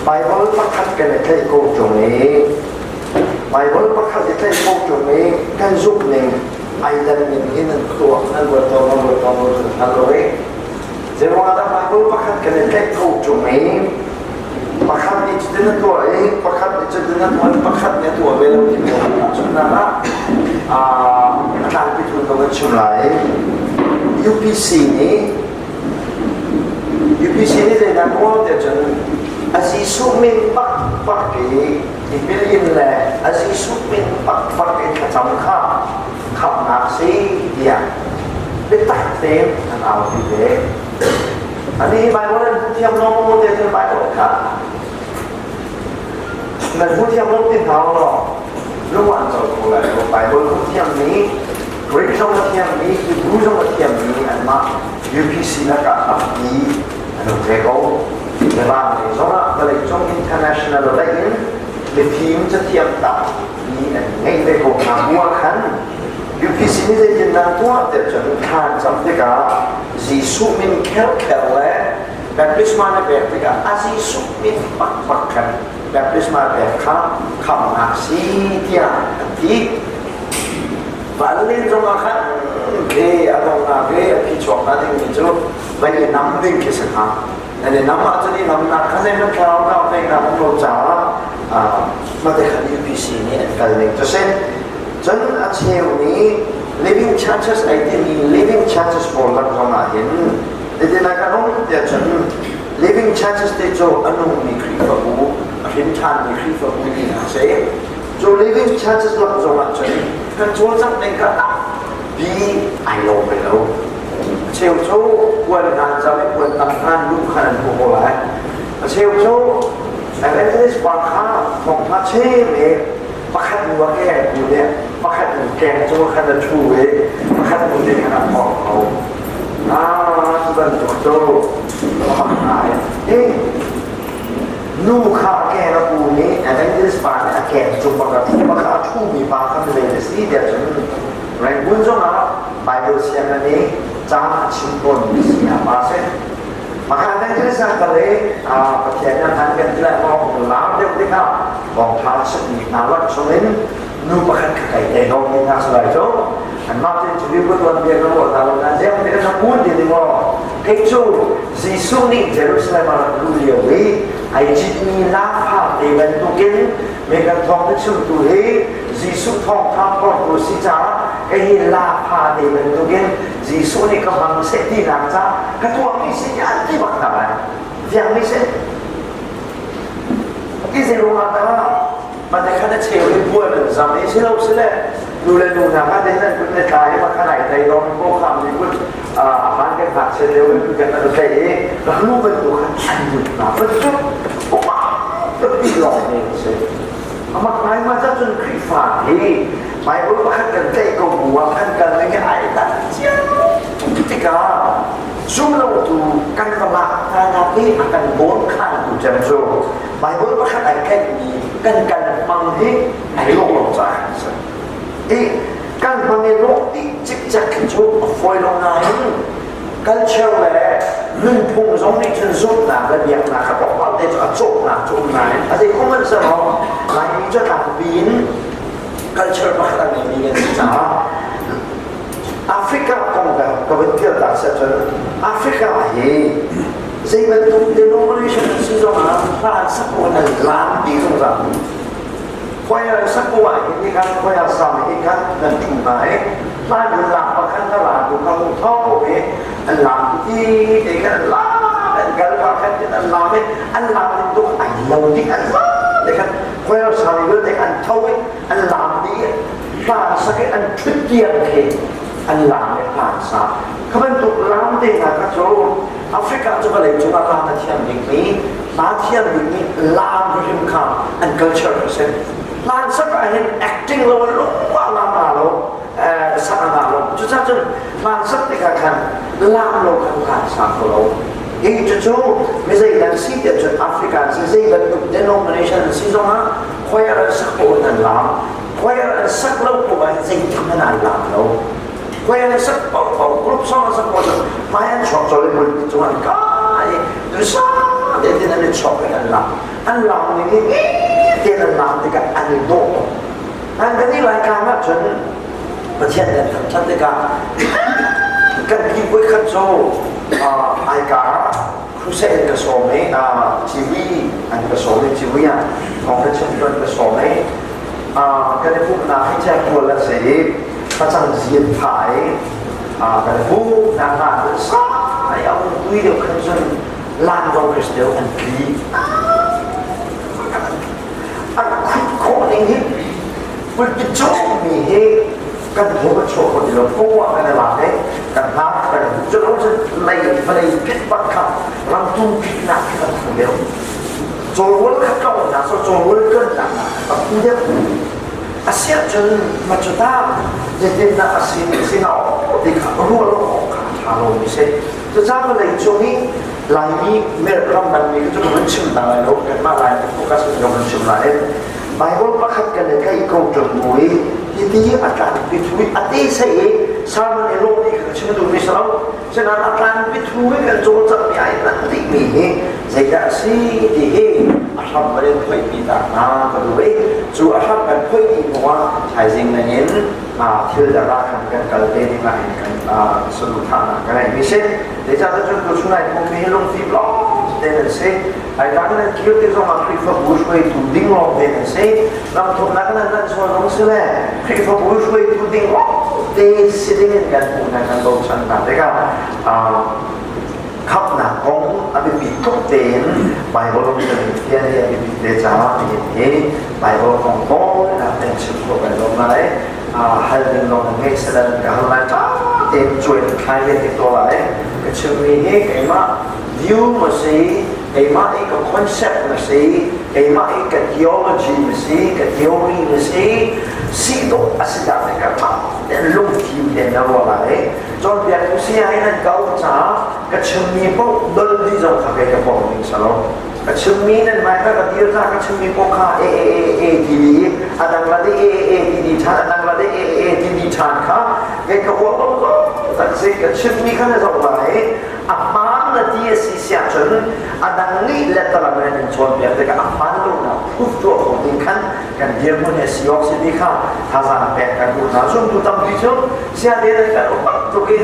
Bible pakhat kan thei ko chungi Bible pakhat thei ko chungi kan zup ning ai dan min hin to an wa to haloi Zewada Bible pakhat kan thei ko chungi pakhat ni chidina to pakhat ni chidina to pakhat ne to velo ki mo chuna na akan pitun to chulai UPC ni le na ko te chun Azizu min pak ki ibilin le Azizu min pak ki kacam khap nak si dia betak tem an au di de ani bai mo le tiam no mo te te bai o ka na bu tiam no tin thao lo lu wan so ko la ko bai mo bu tiam ni Greek song la tiam ni Hebrew song la tiam ni an ma UPC la ka ni ano te koในบ้านในสองก็เลยช่อง international อะไรอย่างนี้ทีมจะเทียมตับมีไงในกองทัพวัวขันยูพีซีนี่จะยินนำตัวแต่จนขาดจำได้กับจีสุมินเคลเลยแบบพิสมาในแบบที่กับอาจีสุมินปักกันแบบพิสมาแบบข้ามคำนักสีเทียนที่ฝันเล่นจงอาคันเกย์อารมณ์นาเกย์พิจารณาดิ้งมิจูไม่ได้นำดิ้งคิดสักครั้งแต่ในน้ำอาจจะนี่น้ำหนักขั้นเร่งมันแค่เราไปน้ำโลจ่ามาแต่ขัน UPC นี่กันเลยจะเช่นจนอาเชียวนี้ living chances ไอ้ที่มี living chances พอเราทำมาเห็นแต่ในการน้องเดี๋ยวจน living chances ที่โจอนุมีครีฟบูหินทานมีครีฟบูนี่นะใช่โจ living chances เราจะมาจนกันโจจังในการดีไอโลไปแล้วเชี่ยวโชว์ควรงานจะไม่ควรตั้งท่านลูกขนาดโอ้โหเลยเชี่ยวโชว์แต่เรื่องนี้บางครั้งของพระเชี่ยวเนี่ยประคัดมือแก่กูเนี่ยประคัดมือแก่โจ้ขนาดชูเองประคัดมือเด็กขนาดพ่อเขาสุดยอดโจ้ความหายลูกข้าแก่ละกูนี้แต่เรื่องนี้บางแก่จุกประคัดประคัดชูมีบางคำเลยสิเดี๋ยวฉันแรงบุญส่งมาไบเบิลเสียงนี้จ้าชิมบนมิสยาบาเซมหาในที่สังกัดเลยประเทศนั้นทันกันที่แรกมองลาวเดียวที่เขาบอกทางสนิทนาวัดสมินนูประคันไก่เององค์นาสลายโจอันมาถึงจุดนี้ก็ตัวเดียวกันหมดแต่เราเนี่ยจะไม่ได้ทำบุญดีดีว่าเฮ้ยจูซีซูนี่เจรูซาเล็มมาดูเดียวเลยไอจิตมีลาภาเอเวนตุกินเมกันทองที่ชุดตัวเฮ้ซีซูทองทางพอตัวสิจ้าเฮ้ยลาภาเอเวนตุกินจีสุนี่กำลังเสร็จที่หลังจากกระตัวมีสิ่งอันที่บังคับยังไม่เสร็จที่จะรู้มาแต่ว่ามันจะขนาดเชี่ยวเลยบัวหนึ่งสามีเชี่ยวเสียเลยดูแลดูนะว่าเด็กนั่นคุณในตายมาขนาดใจร้อนโค้งคำนี่คุณอาหารกันผัดเชี่ยวคุณกันอะไรเองแล้วลูกเป็นตัวขันหยุดนะเป็นจุดโอ้มาเป็นปีหลอกนี่เสียอามาใครมาจะจนคลิฟ้าที่หมายว่าขันกันใจก็บัวขันกันอะไรเงี้ยไอ้ตัดเชี่ยวketika jumlah itu kan kelak nanti akan bonkan tu jamso. Bible bahkan akan ni kan menghi elok locah. Kan mengelok di cek tu foi long lain. Culture le lun pung zong ni chen zong na ben yang na ka bok wat de zong na zong na. Ade common sa ho lai ni cho ta bin culture bahkan ni ni sa Afrika không phải có vấn đề đặc sắc cho Afrika ấy dây bên trong denomination sử dụng là sắc của này làm đi không rằng quay lại sắc của ấy cái kan quay lại sao cái kan lần chủ này là được làm và kan ta làm cũng không thâu cái anh làm gì để kan làm anh cái và kan anh làm ấy anh làm thì tôi ảnh lâu đi anh để kan quay lại sao để anh thâu ấy anh làm đi và sao cái anh thuyết tiền thì anh làm cái phản xạ các bạn tụt làm thế là các chỗ Africa chúng ta lấy chúng ta làm thiên vị mỹ mà thiên vị mỹ làm với hình khám and culture sẽ làm sắc ảnh acting lâu lúc qua làm nào sắc nào lâu chúng ta chứ làm sắc thì cả khăn làm lâu khăn phản xạ của lâu ý cho chú bây giờ là sĩ địa cho Africa sẽ dây là denomination sĩ do nó khoe ra sắc của anh làm khoe ra sắc lâu của bạn dây thằng anh làm lâu quay lại sắc bảo group xong là sắc bảo rồi mai anh chọn rồi mình chọn cái từ xa เดี๋ยวนั้นจะชอบกันอันหลังนี่เดี๋ยวนั้นที่กันอันนี้โดอันนี้รายการว่าจนประเทศเนี่ยท่านที่กันที่ไว้ขั้นโซ่ไอ้กาครูเซนกระสอบนี้ทีวีอันกระสอบนี้ทีวีของพระเจ้าเป็นกระสอบนี้กันที่พวกนักให้แจ้งตัวละสิพระจันทร์เสียบถ่ายกันที่พวกนักเป็นสายเอาดุยเดียวกันจนลานดองคริสเตียนอันกีอันคุณคนนี้มันจะโจมมีเหตุกันหัวโชว์คนเดียวพวกกันอะไรเนี่ยกันนับกันจนเราจะไม่พิษบังคับเราต้องพิจารณาคนเดียวโจรวันข้าเจ้าหน้าโจรวันเกินหน้าแบบนี้เดียวอาเซียนจนมาจุดท้ายจะเดินหน้าอาเซียนสินะเด็กเขารู้ว่าเราขาดทางเราไม่ใช่จะจ้างอะไรช่วงนี้ลายนี้เมื่อเรามันมีก็จะมันชิมต่างกันเรากันมาลายโฟกัสเรามันชิมลายไบเบิลประคับกันในใกล้กองจมวยที่ที่อาการพิทุยอาทิเสยสามในโลกนี้คือชิมดูมิสลามฉะนั้นอาการพิทุยกันโจรจะมีอะไรนั่นที่มีใจจะสีที่อาชาบเรื่องค่อยมีต่างมาก็ดูจู่อาชาบกันค่อยมีเพราะว่าชายสิ่งนั้นเองเชื่อจะรักกันกันเต็มที่มากันสรุปทางกันอะไรไม่ใช่เดี๋ยวจะจนตัวช่วยผมมีลงที่บล็อกเดนเซ่ไอ้ดังนั้นคิวที่ส่งมาคลิปฟูช่วยถูกดิ้งลงเดนเซ่ลำทุนนักนั้นนั่นส่วนลงเสียคลิปฟูช่วยถูกดิ้งลงเดนเซ่ดิ้งกันพูดกันโดนฉันแบบนี้ก็ขับหนักของอภิปิทุกเดนไบเบิลจะมีเทียนอภิปิเดจามีเอไบเบิลของโตนะเป็นชุดตัวไปลงมาเลยให้ดึงลงให้แสดงกับอะไรจ้าเต็มช่วยใครเป็นตัวอะไรก็จะมีให้ไอ้มาวิวมาสิไอ้มาไอ้กับคอนเซ็ปต์มาสิไอ้มาไอ้กับทีโอโลจีมาสิกับทีโอรีมาสิสิ่งตัวอาศัยจากกับมาแต่ลงทีมเด่นเอาอะไรจนเบียดผู้เสียให้นั่นเก่าจ้าก็จะมีพวกดนตรีจงขับไปกับพวกมิงสโลก็จะมีนั่นหมายก็กับเดียวจ้าก็จะมีพวกข้าทีวีอันนั้นละได้ทีดีชาอันนั้นละได้ทีดีชาค่ะไอ้กับพวกก็แต่สิ่งก็จะมีขั้นตอนอะไรอาหารละที่สิ่งเสียจนอันนั้นนี่เล็ดตละมันชนเบียดกับอาหารลูกนะพูดตัวของดิ้งขันกันเดียวมันสิออกสิดีค่ะท่าทางแบบกันดูนะส่วนตัวตั้งที่ชนเสียเดียวกันตัวกิน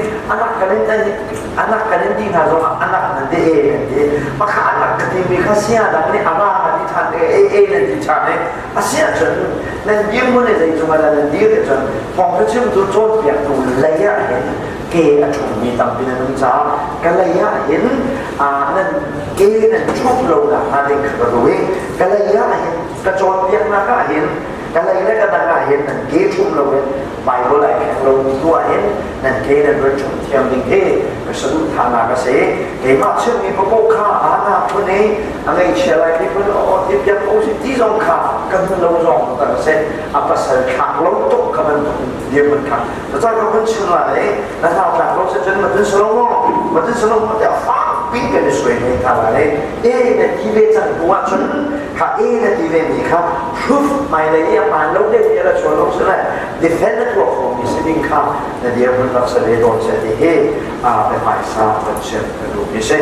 anak kalian di ngazo anak nanti nanti maka anak ketimbi kasia dan ni apa di thane nanti thane asia jon nan dia mun zai cuma dan dia ke jon phong ke chim tu chon piak tu laya hen ke achum ni tam pin nan cha kalaya hen nan ke nan chuk lo la ha de ka ro we kalaya hen ka chon piak na ka hen kalaya le ka da ka hen nan ke chum lo we Bible lại hàng lâu tu ấy nên cái này vẫn chung thiam đình thế cái sự thà là cái gì cái mà trước khi có cô khá na thôi này anh ấy chia lại cái phần ở tiếp tiếp ông sẽ tí dòng khá cần lâu dòng ta sẽ apa sẽ khá lâu tốt các bạn điểm mình khá thật ra các bạn chưa lại là nào khá lâu sẽ chân mà chân sơ lâu mà chân sơ lâu mà để phá biến cái này suy này thà là đấy làที่เวจันทร์ว่าฉันข้าlàที่เวมีข้า proof ไม่ได้ยังมาแล้วได้ยังชวนลงใช่ไหม defend ตัวของมิสซิงข้าแต่เดี๋ยวมันรับเสด็จโดนเสด็จเฮเป็นฝ่ายซาเป็นเชฟเป็นรูปมิสซิ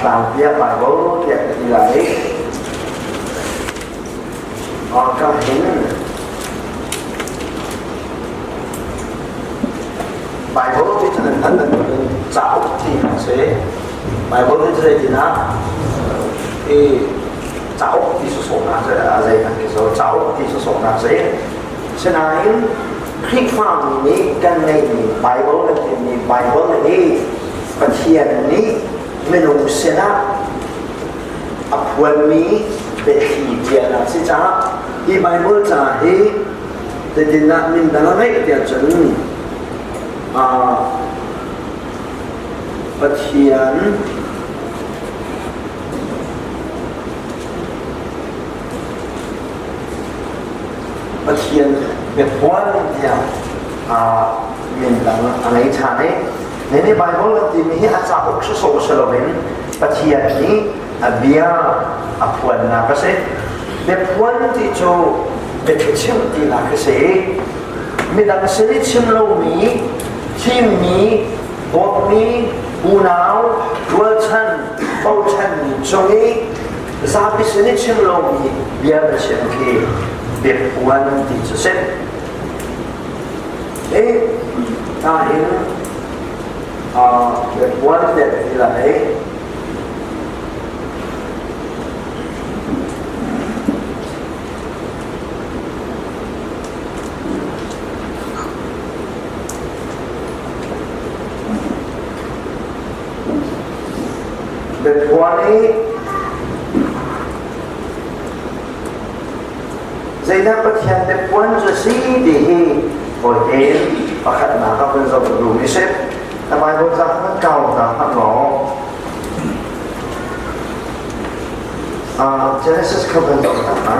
làm việc bài bố việc gì đấy các hình bài bố thì thành thân là cháu thì sẽ bài bố thì nào thì cháu thì số nào sẽ là gì cái số cháu thì số nào sẽ này khi phạm này cái này bài bố là thì bài bố là đi và thiền này mình sẽ làวันนี้เป็นที่เดียนะสิจ้าอีไบเบิลจ้าเอแต่ดินามินดานาไม่เดียจนปะเทียนเป็นวันเดียวมินดาอะไรชาเนี่ย ในไบเบิลที่มีอาจารย์อกสุสโลเวนปะเทียนี้เบียอพวนนะก็เสเด็กพวนที่โจเด็กชิมที่นักเสมีดังสนิทชิมโลมีชิมมีบทมีอูนาววัวชันโอชันจงนี้ซาบิสนิทชิมโลมีเบียร์เชนคีเด็กพวนที่จะเสถ้าเห็นเด็กพวนเด็กที่ไหนเด็กพวนนี้Zainab berkhian ด็กพวนจะซีดีโอเคประคัตนาเขาเป็นสมบูรณ์มิเศษทำไมบนจากมันเก่าจากพันหลอGenesis เขาเป็นสมบูรณ์นะ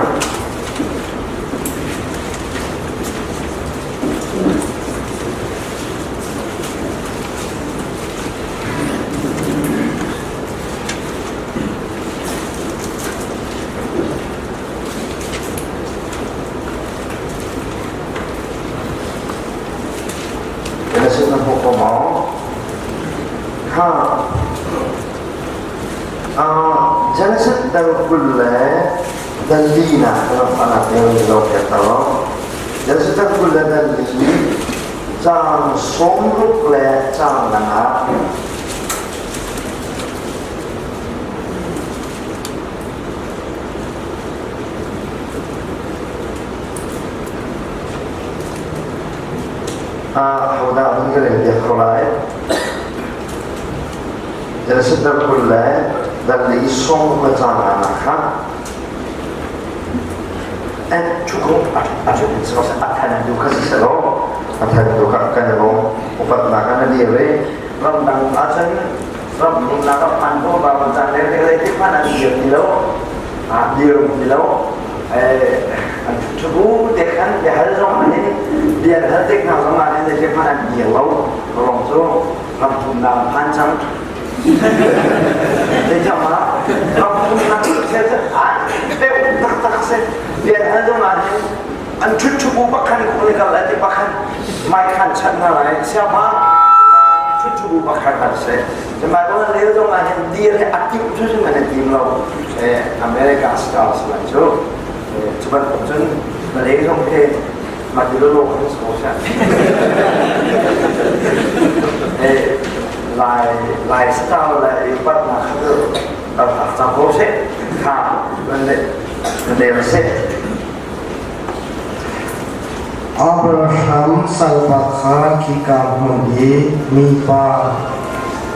Genesis นั้นพวกหมอข้าGenesis ดังกุลเล่ดังลีนะเราฟังอะไรเราเกี่ยวกับเรา Genesis ดังกุลเล่ดังลีจางสมรูปเล่จางนะเขาได้มันก็เลยเดียวกันเลยจะสุดท้ายคุณเลยดังนี้ส่งมาจากนะครับชุกุอาจจะเป็นสิ่งที่อัฐานันดูขั้นสิโลอัฐานันดูขั้นกันโลอุปถัมภ์กันนั่นเองเลยเราดังอาจารย์เรามีนักพันธุ์บางจานเล็กๆที่พันธุ์เดียวนี่แล้วเดียวนี่แล้วชุกุเด็กกันเดี๋ยวเราต้องมาเนี่ยเดี๋ยวเราเด็กเราต้องมาเนี่ยเด็กพันธุ์เดียวเราลองสู้ทำทุนดำพันจังเดี๋ยวมาทำทุนดำเสร็จเดี๋ยวตักเสร็จเดี๋ยวเราต้องมาเนี่ยอันชุกุบักขันคนกันแล้วที่บักขันไม่ขันชันอะไรเสียมาชุกุบักขันกันเสร็จจะมาตอนนี้เราต้องมาเนี่ยเดี๋ยวอัดจิ้มชุดมันเนี่ยทีมเราอเมริกาสตาร์สมาจูcoba pun mereka mungkin maju dulu harus bosan. Lifestyle là bắt là không được trong phố sẽ thả vấn đề sẽ Abraham salbakha kikamuni mipa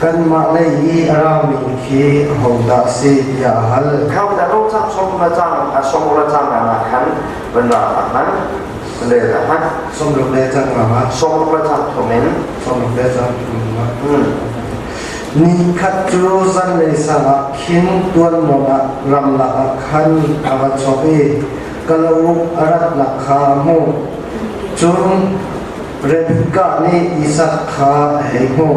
kan malai arami ki hoda si yahal เขาจะรู้จักสมรจังนะครับเป็นอะไรนะเลยนะ somro lejan ngama สมรจังตรงนี้ somro lejan ni khatru zan le sala khin tuan mona ramla khan awa chobe kalau arat lakha mu chun rebika ni isak kha hemo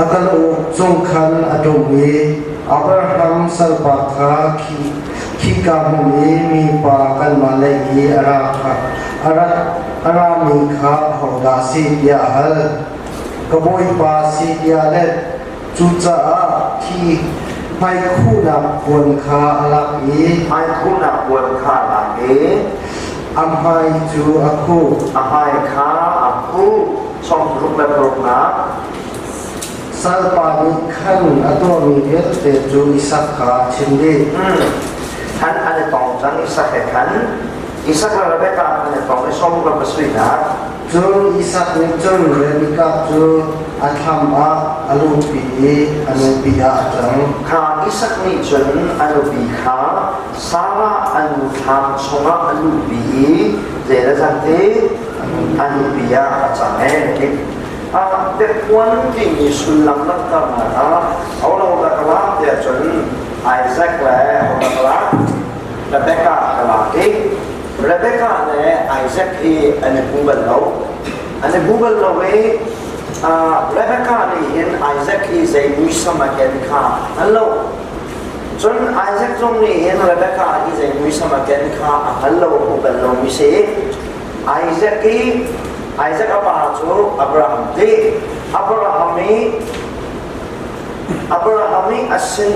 akalu chungkhan adomi Abraham salbakha ki kamuni mi pa kan malai arami kha hoda si yahal kaboi pa si yalet chucha ki mai khuna pon kha alak i ไม่คุณนับวันข้าหลังเอง amhai chu aku อาหายข้าผู้สมรูปแบบรูปนะ salpani khan atomi el te chu isakha chindi ท่านอันนี้ต้องจังอิสักแข่งอิสักเราได้การอันนี้ต้องไม่สมกับสุรินะ chun isak ni chun rebika chu athama alupi anupi a chang ข้าอิสักนี่จนอนุบีข้าสาระอนุธรรมสงฆ์อนุบีเจริญจันทีอนุบียาอาจารย์เองเด็กวันที่มีสุนัขนักการนะเอาเราตะกร้าเดี๋ยวจนไอแซคแล้วเอาตะกร้าเรเบคก้ากลาที่เรเบคก้าเนี่ยไอแซคที่อันนี้บูเบลเราอันนี้บูเบลเราเอง Rebecca ni hin Isaac is a muisam again ka hello chun Isaac jong ni hin Rebecca is a muisam again ka hello ko bello mi se Isaac apa chu Abraham asin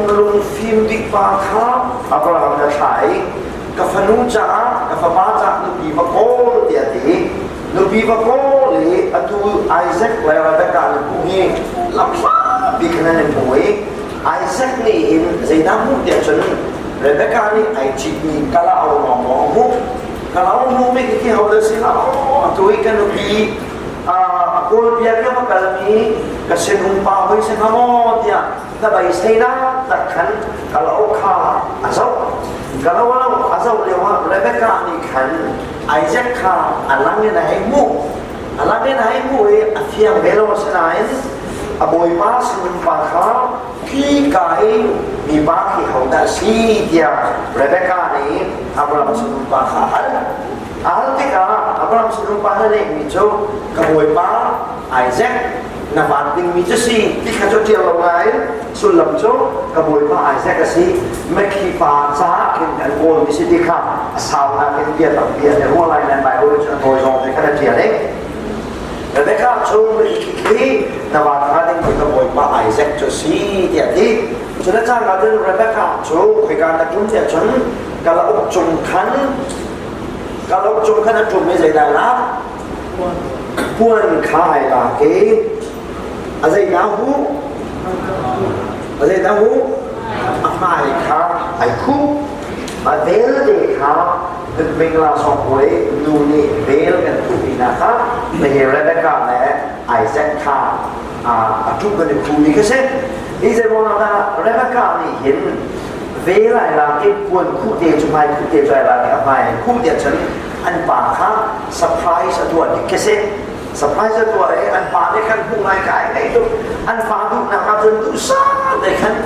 lung phim dik pa kha Abraham na thai ka phanu cha ka fa ba cha nu bi ba ko dia ti nu bi ba ko le atu Isaac la Rebecca ni pu hi lam fa bi kana ne boy Isaac ni in zaina mu dia chun Rebecca ni ai chi ni kala au mo kalau me ki hau da sila tu ikan nu bi Kul biar dia makalmi kasi numpa ko sa kamot ya tabay na takkan kalau ka asaw kalau walang asaw lewa Rebecca ni kan Isaac ka alangin na himu afiang belo sa nain aboy pa sa numpa ka ki kai ni baki hauda si dia Rebecca ni Abraham sa numpa ka Altika Abraham sinumpa na ni Micho kaboy pa Isaac na banting Micho si di ka cho tiang lawain sulam cho kaboy pa Isaac kasi maghipa sa akin kan on di si di ka asaw na kin dia tang dia ne ho lai nan bai ho cho boy zong di ka na dia le Rebecca cho ki na ba ka ding kaboy pa Isaac cho si dia di cho na cha ga den Rebecca cho khoi ka na kum dia chon kala ok chung khan kalau chung khana chung me zai da la puan khai la ke azai da hu amai kha ai khu ma vel de kha the mingla song poi nu ni vel kan tu ina kha me Rebecca le Isaac kha atu kan tu ni ke se ni zai mo na Rebecca ni hin về lại là cái cuốn khu đề cho mai khu đề lại là cái mai khu đề chân anh bà khác surprise ở tuổi cái gì surprise ở tuổi anh bà để khăn khu mai cái này thôi anh phá lúc nào mà dân tu sa để khăn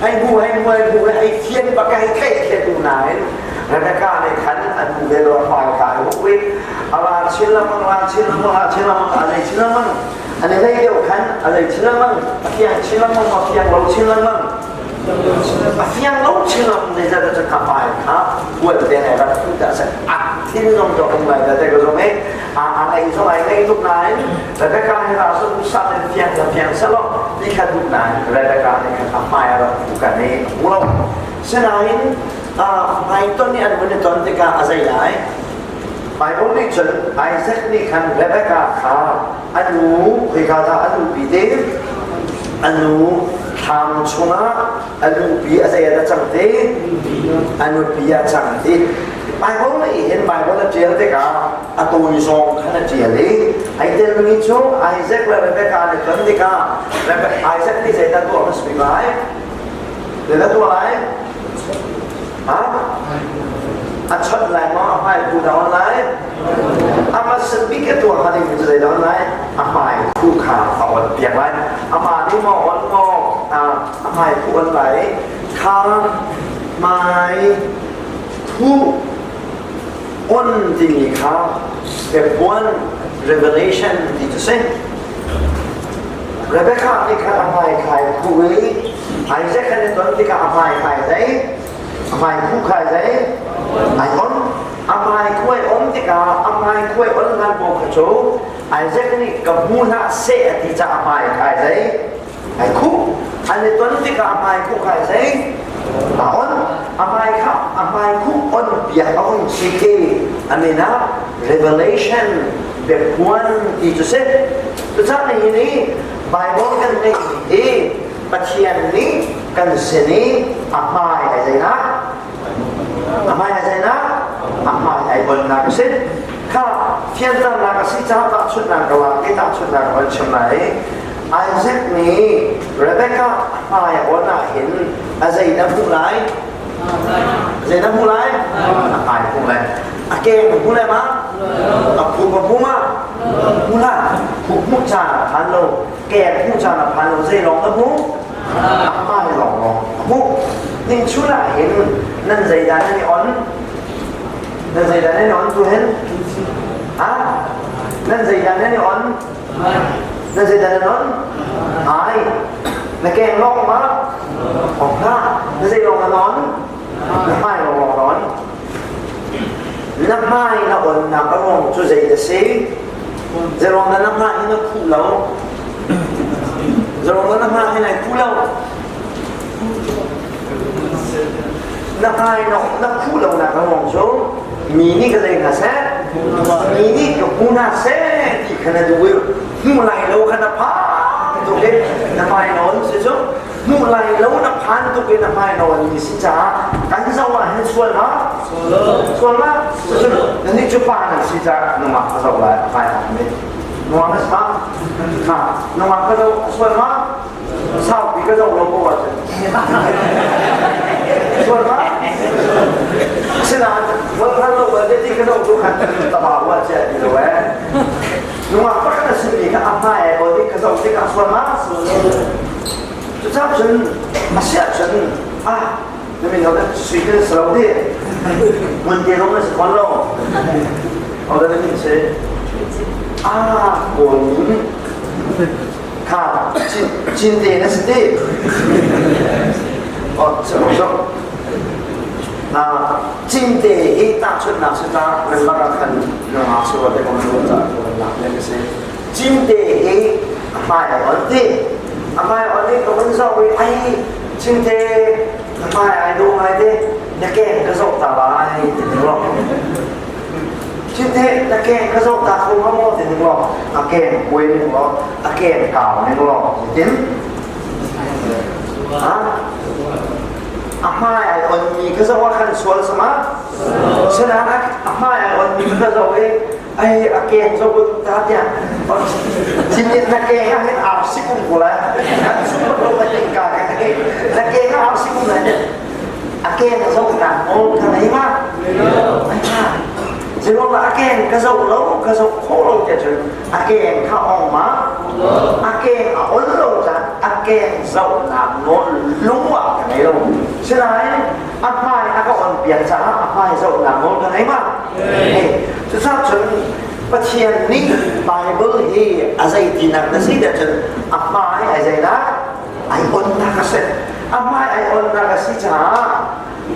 anh bu hay thiên và cái thiệt tu này rồi cái này khăn anh bu về rồi phải cái hút quên là xin lắm anh này lấy điều khăn anh này xin lắm phiền lâu xin lắm Fiang lâu chưa làm nên ra cho cả bài hả buổi tối này là chúng ta sẽ tin rằng cho ông này là đây có giống ấy anh sau này ngay lúc này là cái cái là sự sát nên fiang sẽ lo đi khai lúc này là cái này cả bài là cả này cũng lâu sẽ nói bài tuần này anh muốn tuần thì cả gì đấy bài bốn đi chuẩn Isaac đi khăn Rebecca khá anh ngủ khi cả ta anh ngủ bị đế anh ngủ tham chunga anu pi asaya da changte anu pi a changte bai hong nei hen bai hong la jel te ka atoi song khana jel le ai tel ni cho Isaac la Rebecca le kan de ka Isaac ni sai ta tu mas bi bai le la tu lai ha a chot lai ma hai ku da lai ama sebi ke tu ha ni sai da lai a bai ku kha fa wan piak lai ama ni mo on mo mai puan lại khá mai thu on thì khá về puan revelation thì cho xem Rebecca thì khá mai khai khu ấy Isaac nên tuấn thì khá mai khai giấy mai khu khai giấy ai on mai khuê on thì cả mai khuê on ngăn bộ cái chỗ Isaac thì cầm mua hạ sẽ thì chả mai khai giấy ai khu anh tuấn thì cả mai khu khai giấy on amai khu on bia on sike anh na revelation về quan thì cho xem tôi chắc là như này Bible kan này Pathian ni kan sini amai hay gì na amai hay bên nào cái ka thiên ta là cái gì cha ta xuất nào cái cái ta xuất nào cái chuyện này Isaac ni Rebecca ai ở na hiện azay đã phụ lại ai phụ lại cái phụ lại mà phụ mà phụ là phụ cha phán lô cái phụ cha là phán lô dây lòng đó phụ ai lòng phụ nhưng chú lại hiện nên dây đá nên on tôi hết นั่นสิดันนั่นอ่อนนั่นสิดันนั่นหายนักแกงลงมาออกหน้านั่นสิลงมานอนน้ำไม้ลงนอนน้ำไม้น่ะอ่อนน้ำกระรองช่วยใจเสียจะลงน้ำไม้ให้นักคู่เราจะลงน้ำไม้ให้นักคู่เรานักไม้นักคู่เรานักกระรองโชว์มีนี่ก็เลยนะเซ่มีนี่กับกูน่าเซ่ที่ขนาดดูมูไหลเราขนาดพาตัวเด็กน้ำไม้นอนสิจ๊ะมูไหลเราน้ำพันตัวเด็กน้ำไม้นอนมีสิจ้าการที่จะว่าให้ส่วนมากส่วนมากนั่นนี่จุดปานสิจ้าน้ำมันก็จะว่าไปทำนี่น้ำมันไม่สมัครค่ะน้ำมันก็จะส่วนมากชาวปีก็จะลงบ่อยส่วนมากฉะนั้นวันนั้นเราเด็กที่ก็ต้องดูขันตบว่าเจ็บอยู่แล้วนุ่มปากนั้นสิ่งที่ก็อัพมาเองวันที่ก็ต้องที่ก็ส่วนมากจะทำจนมาเสียจนนี่มันเราได้สิ่งที่เราได้มันเกี่ยวกับสิ่งของเราเอาได้ยินเสียคนค่ะจินเดนสิเดสมมติ今天一大村哪是他们那个看那哪是我的工作者，我哪那个是今天一买完的，买完的个文章会今天买都买的，那个个手打来的咯。今天那个个手打空空的咯，那个贵的咯，那个高的咯，对阿妈呀，我你可是我看说了什么？是啊，阿妈呀，我你可是我阿健说不大点，今天那个还熬西工过来，什么都没干干，那个还熬西工来的，阿健说干我看没吗？没有，哎呀。จะรู้ว่าอาเกนกระโจนแล้วกระโจนโคโลจะจุดอาเกนเข้าออกมาอาเกนเอาโลจะอาเกนเจ้าหน้าโน้นรู้ว่าอย่างไรลูกใช่ไหมอาพายอาก็อ่อนเปลี่ยนจากอาพายเจ้าหน้าโน้นกันไหนมาจะทราบจนประเทศนี้ไบเบิลฮีอะไรที่นั่นนั่นสิเดี๋ยวจนอาพายอะไรนะไอออนนักเสร็จอาพายไอออนนักสิจ้า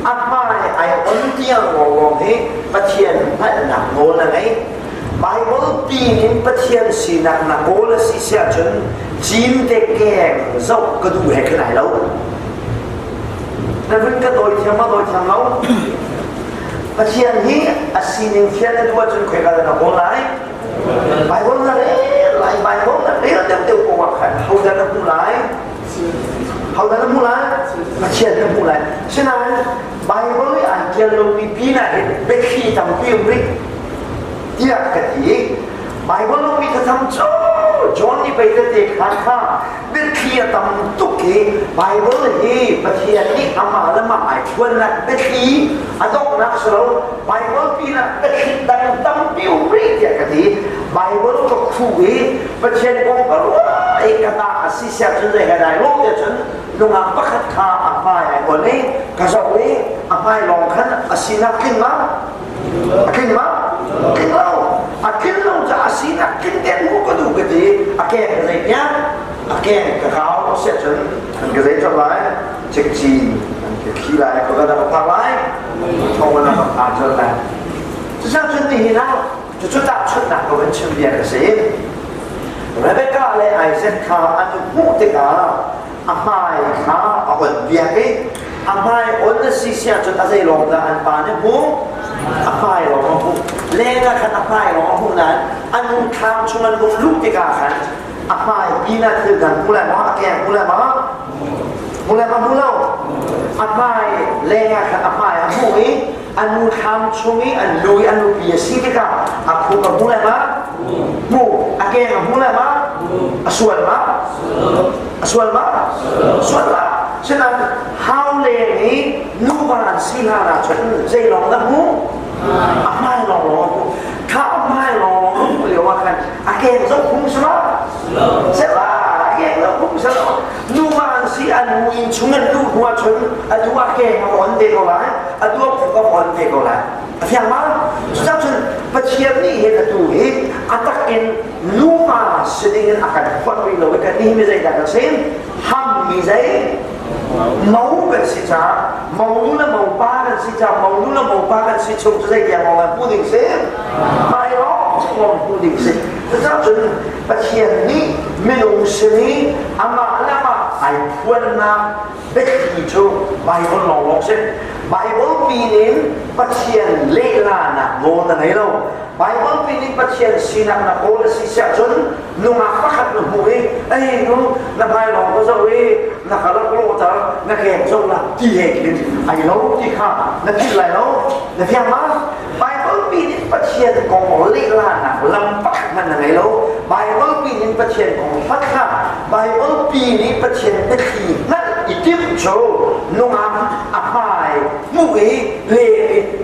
อาพายไอออนเตียงงงที่ประเทศพระนักโน้นอะไรไบเบิลปีนี้ประเทศสีนักโน้นสิเสียจนจีนเด็กแก่เจ้าก็ดูแหกขนาดแล้วนั่นเป็นก็โดยเทียมมาโดยเทียมแล้วประเทศนี้อาศีนิเทียนตัวจนคุยกันนักโน้นไรไบเบิลอะไรไรไบเบิลอะไรเดี๋ยวกูว่าเขาจะนักโน้นไรเขาจะพูดอะไรมาเขียนจะพูดอะไรฉะนั้นไบเบิลอ่านเกี่ยวกับปีน่ะเห็นเบคกี้ทำพิมพ์ริเดียกันอีกไบเบิลมีกระทำจอห์นนี่ไปเด็กข้างข้าเบคกี้ทำตุกกี้ไบเบิลฮีประเทศนี้อามาละมาไอ้คนน่ะเบคกี้อดอกนักสโลไบเบิลปีน่ะเบคกี้ทำพิมพ์ริเดียกันอีกไบเบิลก็คู่อีประเทศของเราไอ้กระดาษสีเสียจนเลยกระดาษโลกเดียวจนลุงอาปักขาอาพายไอ้คนนี้กระโจนนี้อาพายลองขันอาศินักกินมากินแล้วกินเราจะอาศินักกินเด็กมุกก็ดูกันดีอาแกกระไรเนี่ยอาแกกระเขาเสียจนกระไรจนไรเช็คจีนขี้ไรก็กระดับพาไรทองวันละผ่านจนไรจะสร้างชุดนี้นะจะชุดตัดชุดหนักก็เป็นชุดเดียร์กันสิเรเบคก้าเลยไอเซนข้าอันนู้นพูดถึงอาพายข้าเอาคนเบียร์กันอาพายอันนั้นสิเสียจนอาศัยลงแล้วอันปานเนี่ยพูอาพายลงมาพูเล่นกันอาพายลงมาพูนั้นอันนู้นทำชมันบุญลูกที่กาขันอาพายปีนั้นคือกันพูดอะไรมาแก่พูดอะไรมาพูดเล่าอาพายเล่นกันอาพายอันพูนี้อันนู้นทำช่วงนี้อันลุยอันนู้นเบียร์สิที่กาอาพูกับพูดอะไรมาพูอาแก่กับพูดอะไรมาส่วนมาฉะนั้นฮาวเลนี้นูบานสิลาราชนใจลองนะมูอาไม่ลองข้าไม่ลองเรียกว่ากันอาเกนจะคุ้มใช่ไหมใช่ป่ะอาเกนจะคุ้มใช่ไหมนูบานสิอันนูอินชุ่มอันนูหัวชนอันนูอาเกนกับคนเด็กก็ไรอันนูผูกกับคนเด็กก็ไร Yang mana Sejauh Pecian ni Hita tu Atakin Numa Sedingin akan Buat Wilau Ikan ni Mizai Dakan Sen Ham Mizai Mau kan sisa Mau nuna mau pakan sisa Mau nuna mau pakan si Chung Zai Yang orang puding sen Mai lo Orang puding sen Sejauh Pecian ni Minung seni Ama alama Ai puan na Beki tu Bible long sen Bible pinin Pecian lela na Ngona na ilo Bible pinin pecian sinak na Kola si Sejauh Nunga pakat na hui Ay nung Na mai long ko sa hui Nakalak lo ta Nakayang song na Tihek Ay lo Tika Nakilay lo Nakiyang ma Bible pinin pecian Kong lela na Lampak man na ilo Bible pinin pecian Kong patka Bible pinin pecian Neki Nat itim cho Nunga Apai Mui Le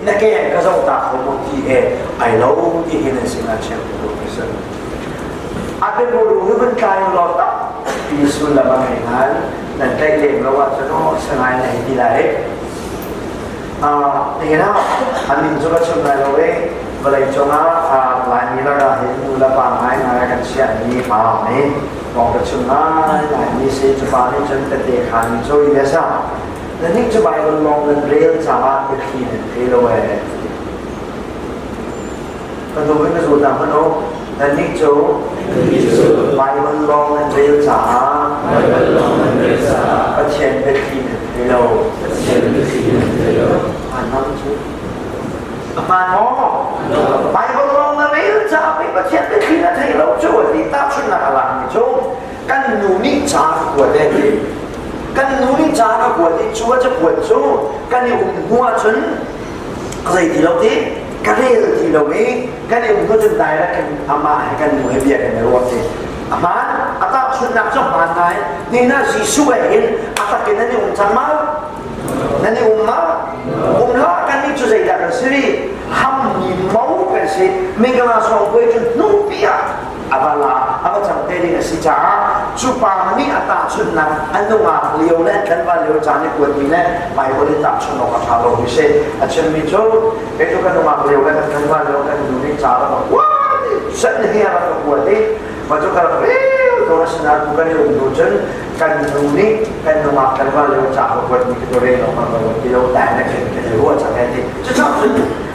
Nakayang kasong ta Kong Tihe Ay lo Tihe na sinachang Professor Atin mo luhubin tayo lota Pisul na manghingan Nagkailim na wat ano Sangay na hindi lahi Tingin na Amin suka sumay lawi Balay chunga Lani na rahil mula pangay Narakan siya ni pahamay Bongkat sumay Lani si chupani Chun tatikhan So ilasa Nanik chubay long Ng real sama Ikinan Hilo eh Kadugin na sudang ano Nanik chu Bible long and real sa Pacien Bekin Hello Anong chu Aman mo Bible long and real sa Pacien Bekin at hello chu Di tapsun na kalang ni chu Kan nuni cha Kwa deti Kan nuni cha Kwa di chua cha kwa chu Kan yung hua chun Kasi di lo di Karel di lo eh Kan yung hua chun dai la Kan ama Kan yung hebia Kan yung ruwag di Aman, atau sunnah zaman lain, nina sisuain, atau kita ni sama, nani umma, umla kan ni cuzai dah sendiri, ham ni mau kan si, mereka langsung berjun numpia, apalah, apa sampai dengan si cara, supaya ni atau sunnah, anu ngah liulah kan baru jani kuat ni, baik boleh tak sunnah kalau bisa, macam itu, itu kan ngah liulah kan baru kan dunia cara, wah, sedih apa kuat ni. Macam kalau kalau senar bukan yang dojen kan nuni kan memakan kalau cakap buat mikir orang orang kalau tak nak kita luar cakap ni. Cakap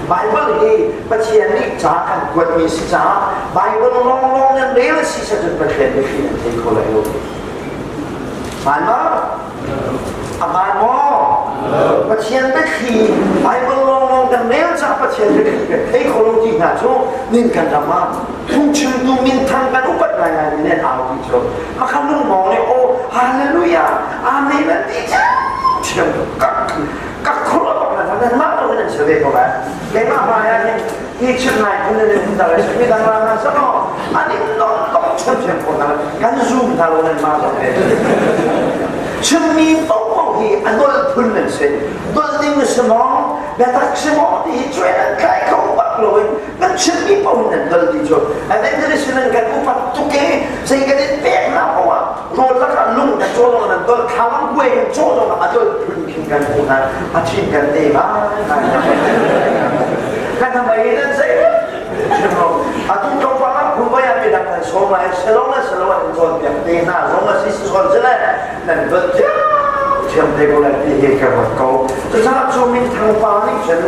Bible ni pecian ni cakap buat misi cakap Bible long yang real sih satu pecian ni kita kalau itu. Mana? Aman mo. Pecian beki Bible long yang real cakap pecian beki. Kalau tidak tu ni kan sama. Tujuh tu mintang kan ubat naya ni tahu itu. Maka lu mau ni oh haleluya amin nanti jam kak kalau nak dan mak tu kan sebab apa? Lema bahaya ni hidup naik pun ni hendak sebab dah lama sama. Ani nonton macam mana? Kan zoom kalau ni mak tu. Cermin tahu ni adol pun ni sen. Adol ni semua, betak semua di jualan kai kau buat loh. Kan cermin pun ni adol di jual. Ada jadi senang kan upat tuke sehingga dia pernah bawa. Rola kan lung kan jual orang adol kawan gue yang jual orang adol pun kan punan macam kan tema. Kan namanya saya. Atau kau faham gua yang bilang kan semua selama jual yang tema, semua sisi jual jelas dan betul. Jam teko lagi hekat kau. Tetapi cermin tanpa ni jen,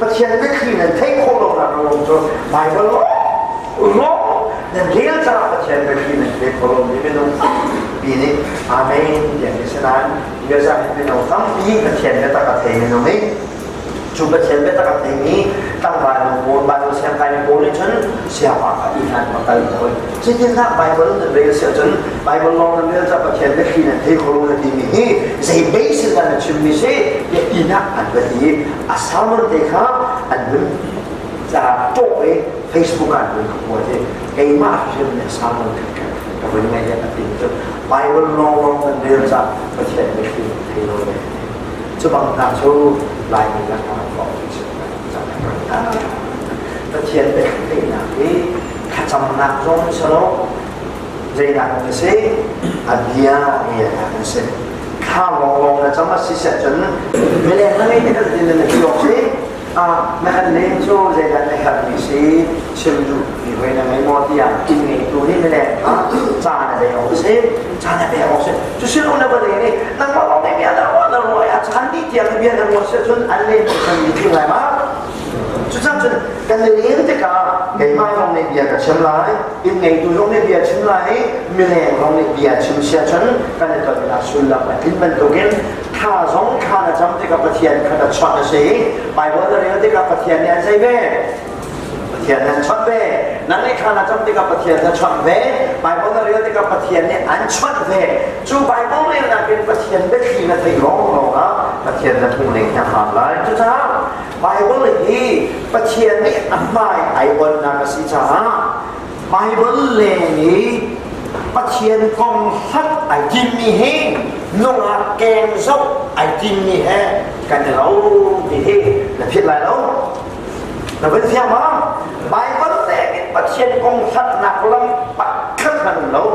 pecian bekinan teko orang orang tu Bible lo dan real cara pecian bekinan teko orang ni minum ini amin yang kesenangan biasa minum tapi pecian kita kata minum ni. Cuba siapa tak kata ini tanggal baru siapa yang boleh jen siapa ikan bakal itu. Jadi nak Bible dan real jen Bible long dan real siapa siapa kini hei kalau nanti ini saya base dan macam ni saya dia tidak ada di asal mereka ada cara toh Facebook ada kemudian emak macam asal mereka kemudian dia nanti itu Bible long dan real siapa siapa kini hei kalau Coba nak tahu lain yang orang kau jangan Pecian bekin ni kacang nak jom selo jadi nak mesti dia ni mesti kalau orang macam masih sejen melihat ni kita di negeri Australia mà anh lên chỗ dạy là này hợp lý sĩ chịu đủ vì vậy là mấy món tiền kinh nghiệm đủ đi mới đẹp cha là để học sinh cha là để học sinh chú xin ông là vấn đề này năng bảo ông này biết là nó rồi chán đi tiền thì biết là một sự chuẩn anh lên một phần gì lại mà chú chắc chắn cái này liên tất cả ngày mai ông này biết cả chấm lại in ngày tôi ông này biết chấm lại mình này ông này biết chấm xe chân cái này tôi là xuân lập lại in mình tôi kiến thà giống khá là chấm thì gặp bát thiên khá là chọn là gì bài vở là liên tất cả bát thiên này dây về bát thiên này chọn vềนั่นนี่ขณะจำที่กับปะเทียนจะชวนเวไปบอกว่าเรื่องที่กับปะเทียนเนี่ยอันชวนเวจู่ไปบอกเลยนะเป็นปะเทียนเป็นที่นั่นที่ร้องร้องนะปะเทียนจะพูดเองจะหาอะไรจู่จ้าไปบอกเลยที่ปะเทียนนี่อันไม่ไอ้วันนั้นสิจ้าไปบอกเลยนี่ปะเทียนกองทัพไอ้จิมมี่เฮนุ่งแกงส้มไอ้จิมมี่เฮกันเราดีเฮแล้วผิดอะไรแล้วเราเป็นเสียมั้งใบบัลเล่กิปัจเจียนกองทัพนักลำปักขึ้นกันแล้ว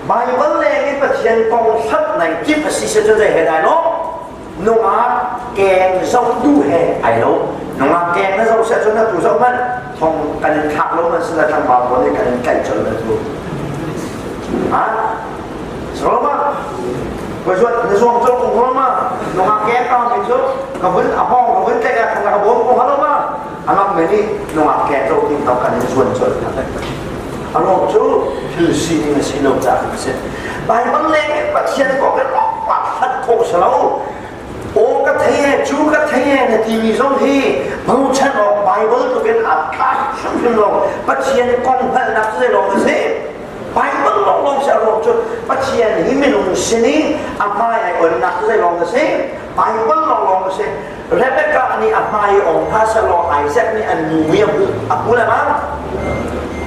ใบบัลเล่กิปัจเจียนกองทัพในจิตสิเสจะได้เห็นได้เนาะนุ่งแกงส้มดูเฮไอ้แล้วนุ่งแกงนั่นเราเสียจนนั่นตัวส้มมันทองกันขับแล้วมันสิ่งที่ทำบาปวันนี้กันไก่จนเลยทุกสรุปว่าไปช่วยในช่วงจงของเรามานุ่งแกงตามไปช่วยกับพื้นอ่ะพ่อกับพื้นแกงขนาดกับผมของเรามาอันนั้นไม่นี่นุ่งแกงเราทิ้งเรากันในส่วนทำได้อันนั้นจู่คือสิ่งที่สิ่งเราจะทำเสร็จใบมันเล็กปัจเจียนก็เป็นล็อกปัดทัดโคสเราโอ้กระเทียจูกระเทียในทีวีส่งที่บางชั้นออกไบเบิลตัวเป็นอัดคาช่างพิมพ์ลงปัจเจียนกองพันนับเสียลงเสียไบเบิลลงเสียลงจุดปัจเจียนที่ไม่ลงเสียนี้อับไม้ไอ้คนนับเสียลงเสียไบเบิลลงเสียเรเบคก้าอันนี้อับไม้องค์พระสโลไอแซคนี่อันมูเมียบุอับบุอะไรมั้ง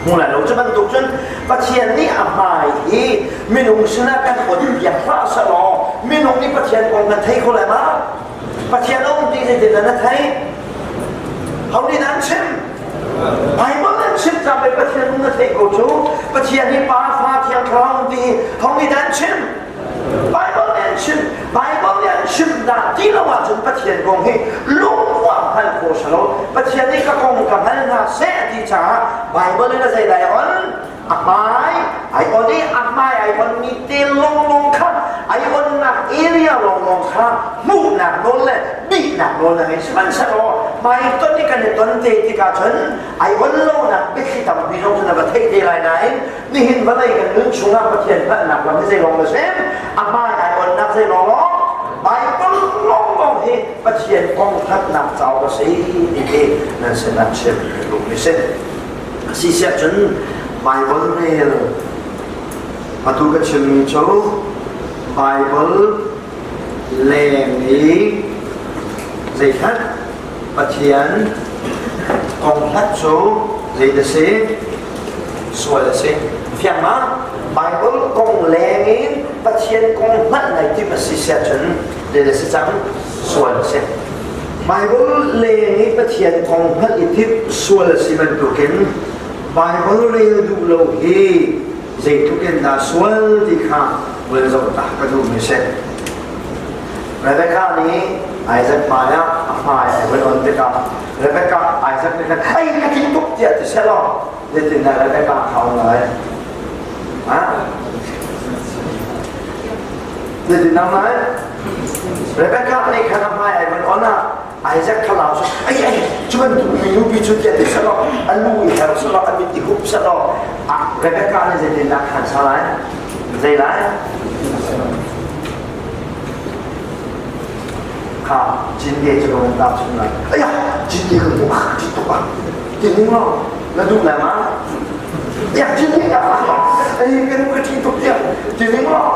มูอะไรเราจะบรรทุกจนปัจเจียนนี่อับไม้ที่ไม่ลงชนะกันคนอย่างพระสโลไม่ลงนี่ปัจเจียนองค์กันไทยคนอะไรมั้งปัจเจียนองค์ที่จะเดินนั้นไทยเขาดีนั้นเช่นไอ้บ้านนั้นชิดจำเป็นประเทศนู้นเทโกจูประเทศนี้ป่าฟ้าเทียมครองดีเขามีดันชิมไบเบิลเนี่ยชิมไบเบิลเนี่ยชิมได้ที่เราว่าจนประเทศกงให้ลุงว่าพันโคชโลประเทศนี้ก็คงกับพันนาเสดีจ้าไบเบิลนี่ก็ใส่ได้อันอับไม้ไอ้คนนี้อับไม้ไอ้คนมีเตียนลงข้างไอ้คนหนักเอเรียลงข้างมูหนักโดนเลยบีหนักโดนเลยมันสโลไม่ต้นนี้กันเนี่ยต้นเตติกาชนไอ้วันโลนักไม่คิดทำพิจารณาประเทศใดไหนนี่เห็นว่าอะไรกันนึกช่วงประเทศพันหนักวันที่จะลงมาเช่นอับไม้ไอ้คนนักจะลงไปต้นลงที่ประเทศกองทัพนักเจ้าก็สิที่นั่นเสนาเชื่อลูกไม่เสร็จสิเสียจนไบเบิลเนี่ยมาดูกันเชื่อมีโจ้ไบเบิลเล่มนี้สิครับประเทศกองทัพโจ้สิเดชสวยเดชเพียงมาไบเบิลกองเล่มนี้ประเทศกองทัพในที่มันสิเสียจนเดชจังสวยเดชไบเบิลเล่มนี้ประเทศกองทัพอิทธิสวยเดชมันดูกันไบเบิลเรียนดูโลกีใจทุกอย่างน่าสวยดีค่ะเมื่อเราตักกระดูกไม่เสร็จเรเบคก้านี้ไอแซคมาแล้วมาไอ้คนอ่อนเด็กอ่ะเรเบคก้าไอแซคนี่กันไอ้กระถิ่นตุกเจี๊ยบจะเสร็จหรอเดี๋ยวถึงนั้นเรเบคก้าเขาเลยอ่ะเดี๋ยวถึงนั้นไหมเรเบคก้านี่ขนาดมาไอ้คนอ่อนน่ะไอแซคขลังสุดไอ้ช่วยดูมีรูปชุดเจี๊ยบจะเสร็จหรออันนู้นเหรอเสร็จหรออันนี้ติดหุบเสร็จหรออ่ะเรเบคก้านี่จะถึงนักขันสลายใจร้ายค่ะจินเดียจะลงตามฉันเลยไอ้ยะจินเดียก็ตัวจิตตัวจินนี่มั้งแล้วดูอะไรมั้งอยากจินเดียอ่ะไอ้กันก็จินตัวเดียวจินนี่มั้ง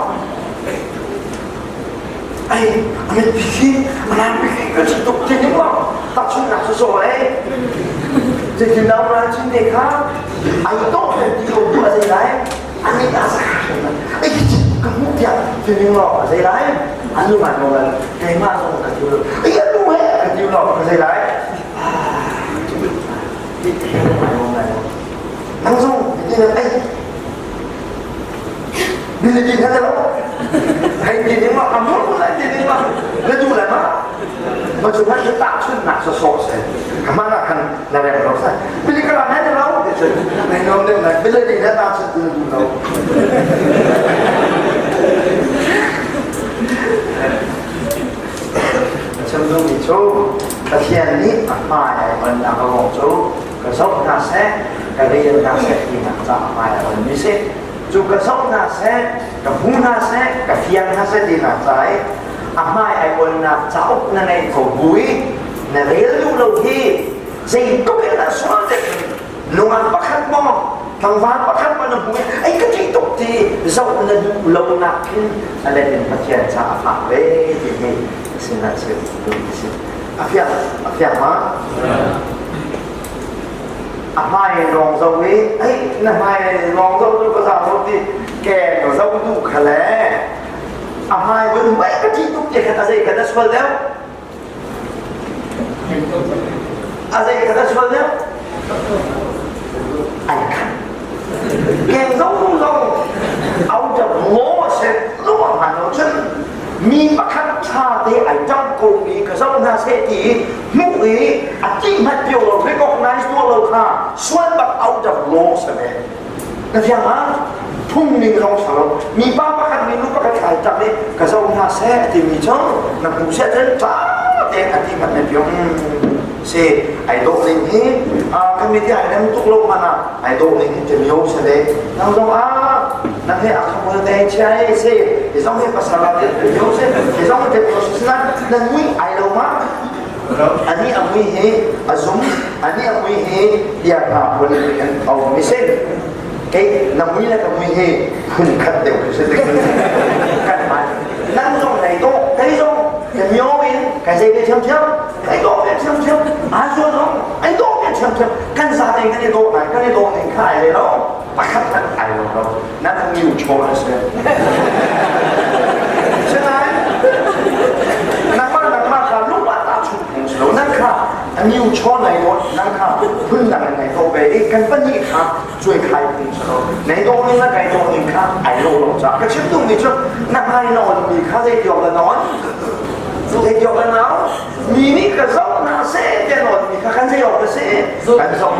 ไอ้มันพิธีมันพิธีก็จินตัวจินนี่มั้งตัดชุดหนักสุดๆเลยจะจินดาวมาจินเดียค่ะไอ้ต้องเป็นที่เขาดูอะไรไรอันนี้อาสาไอ้จินก็มุกเดียวจินนี่มั้งอะไรไรอันนี้มันอะไรไอ้มาส่งกันอยู่ไอ้ยันดูเฮ้กันอยู่หรอกไม่ใช่ไรที่เห็นมันอะไรนั่งส่งนี่นะไอ้ดีจริงๆนะจ๊ะไอ้จริงๆว่าทำหมดอะไรจริงๆว่าแล้วดูอะไรมาปัจจุบันจะตัดชุดหนักสดๆเสร็จทำไม มดูมิจูกระเทียนนี้มาไอ้คนนักลงจูกระซบนาเซกระเรียนนาเซที่นักจะมาไอ้คนมิเซจูกระซบนาเซกับหูนาเซกับเทียนนาเซที่นักใจมาไอ้คนนักจะอุปนันในขบุยในเรื่องลูกเราที่สิ่งก็เป็นนักสอนเด็กนวลประคับมองทางฟ้าประคับมันหุยไอ้กระที่ตกที่เราในลงนักขึ้นอะไรเป็นพัฒนาชาฝากเว้ที่นี่สิ่งนั้นสิ่งนี้สิ่งอามาไม่ลองสวิไอ้นั่นไม่ลองสวิภาษาพูดที่แก่ก็สวิดูขะแลไม่วันไม่กระที่ตกที่กันอะไรกันสวดแล้วอะไรกันสวดแล้วไอ้กันแกงเราเอาจากโง่เสร็จระหว่างหันเราฉันมีประคับชาติไอ้เจ้าโกมีกระซ้ำนาเศรษฐีมุกอีอาจีมันเดียวเราไม่ก็นายตัวเราค่ะส่วนแบบเอาจากโง่เสร็จนั่นอย่างนั้นทุ่งนึงเราสาวมีป้าประคับมีลูกประคับขายจากนี้กระซ้ำนาเศรษฐีมีช่องนักผู้เชี่ยวชาญจ้าเด็กอาจีมันเดียวเสียไอ้โดนนี้คำนี้ที่ไอ้นั่นตุกลงมานะไอ้โดนนี้จะมีโอเสด็จเราต้องนั่นให้อาคำพูดได้ใช่สิที่ต้องให้ภาษาเราเรียนมีโอเสด็จที่ต้องให้เด็กภาษานั่นวิ่งไอ้เรามาอันนี้อันวิ่งให้อาซุมอันนี้อันวิ่งให้เดียร์คนเรียนเอาไม่เสร็จเก๋นั่งวิ่งแล้วก็วิ่งให้ขึ้นขัดเดียวคือเสร็จกันมานั่งตรงไหนโต๊ะใครตรงจะมีโอวินใครจะไปเชื่อมไอ้โต๊ะเป็นเชื่อมอาชัวร์ตรงไอ้โต๊ะเป็นเชื่อมกันซาเองกันไอ้โต๊ะไหนกันไอ้โต๊ะเองขายเลยเนาะประคับกันไอ้เรานั่นมันมีอยู่โชว์นะเสียใช่ไหมนักมาค่ะลูกว่าตาชุบของเรานั่นค่ะอันนี้อยู่โชว์ไหนโต๊ะนั่นค่ะพึ่งหลังไหนโต๊ะไปไอ้กันปั้นนี่ค่ะช่วยขายของเราในโต๊ะนี้นะไอ้โต๊ะนี้ค่ะไอ้เราจ้ะก็เชื่อมตรงนี้ช่วยนักให้นอนมีค่าได้เดียวกันนอนเด็กยกกันเอามีนี่กระซอกนาเซ่เจนอนมีข้ากันเสียออกไปเซ่กันซอก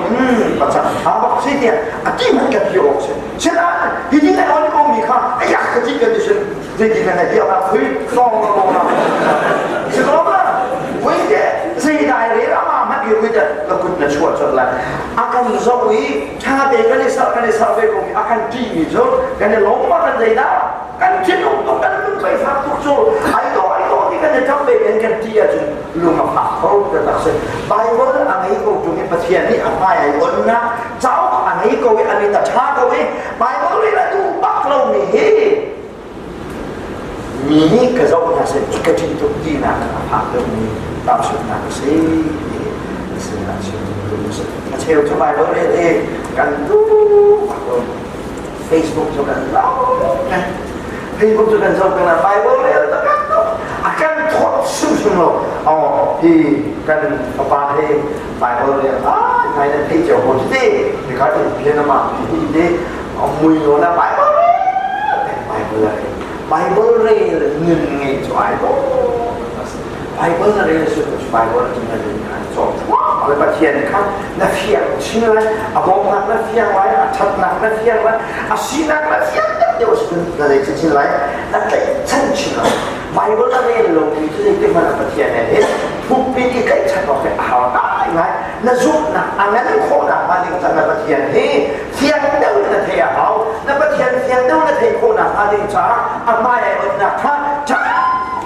ปัจจัยบอกเสียเนี่ยอาที่มันกันยกเสียฉะนั้นที่นี่ในวันนี้ก็มีข้าไอ้ยักษ์ที่กันดิฉันที่กินกันเดียวนะเฮ้ยซองก็ลงนะสิครับนะเว้ยเจ้สิ่งใดเรื่องมามันอยู่ไม่ได้เราคุณจะช่วยจนละอาการซอกวิชาเด็กกันในสาวเวกมีอาการจีมีจนกันในหลงมากันใจได้กันที่ลงตรงกันมึงไปฟังทุกโซ่ไอ้ตัวที่กันจะทำเป็นกันที่จะลุงมาฝากเขาจะตัดสินไบเบิลอะไรก็จุดประเทศนี้อะไรไอ้คนนะเจ้าอะไรก็วิอันนี้แต่ชาก็วิไบเบิลนี่แหละดูปักเรามีนี่ก็จะว่าสิ่งที่กันที่ทุกที่นะฝากเรามีตามสุดนะสิสิ่งนั้นสิ่งนี้รู้สึกเชื่อจะไบเบิลเองกันดูเฟซบุ๊กจะกันเราFacebook juga kan Bible ya kan akan susun di kan apa Bible ya ngày nay thấy chiều hôm thì có thể biến mà đi mùi nó là Bible là nghìn ngày xoài đó Bible là sự Bible là chúng ta đến hàng chọn ở bên trên khác nó phiền xin lại bông nặng nó phiền lại thật nặng nó phiền lại xin nặng nó phiền điều gì là để xin lại nó lại chân chỉ là Bible là về lòng thì cái gì mà bên trên này hết phục bị cái chân nó phải hào đại lại nó giúp nặng anh nó khổ nặng mà những chân là bên trên thì phiền đâu là thầy hào nó bên trên phiền đâu là thầy khổ nặng mà những chân mai này bên nặng chắc